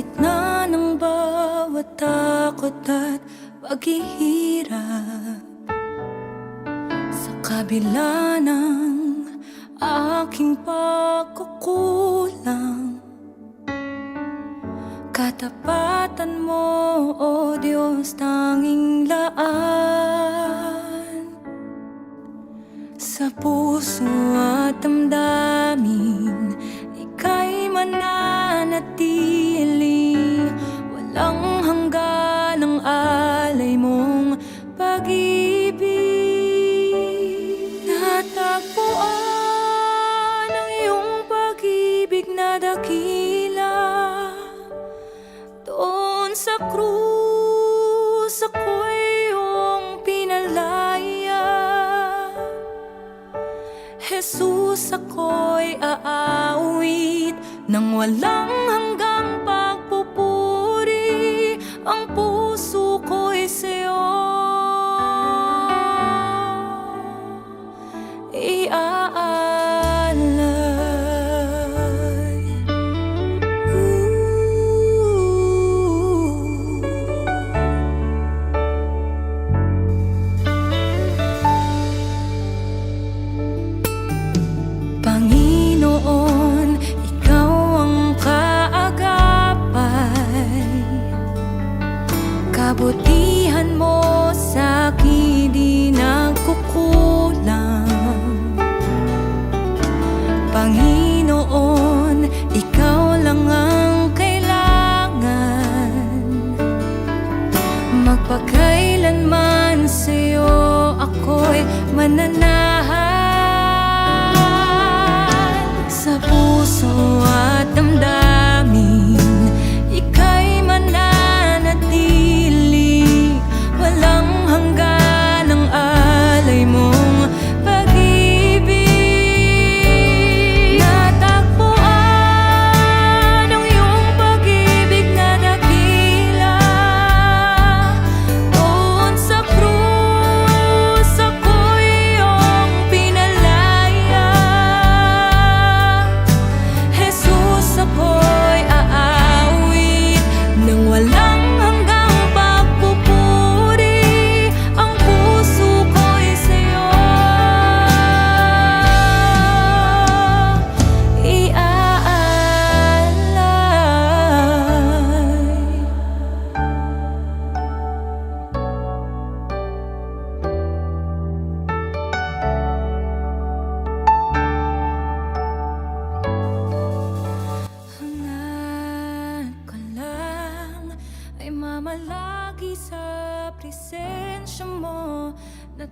gitna ng bawat takot at paghihirap, sa kabila ng aking pagkukulang, katapatan mo, O Diyos, tanging laan. Sa puso at damdamin, ika'y mananatili, walang hanggan ang alay mong pag-ibig. Natagpuan ang iyong pag-ibig na dakila, doon sa krus ako'y iyong pinalaya. Jesus, ako'y aawit ng walang hanggang pagpupuri, ang puso ko'y sa'yo iaalay. Panginoon, ikaw ang kaagapay, kabutihan mo sa'kin di nagkukulang. Panginoon, ikaw lang ang kailangan, magpakailanman sa'yo ako'y mananahan. Sa puso at damdamin, ika'y mananatili, walang hanggan ang alay mong pag-ibig. Natagpuan ang iyong pag-ibig na dakila, doon sa krus ako'y iyong pinalaya. Jesus, ako'y aawit ng walang hanggang pagpupuri, ang puso ko'y sa'yo iaalay. Hangad ko lang ay mamalagi sa presensya mo na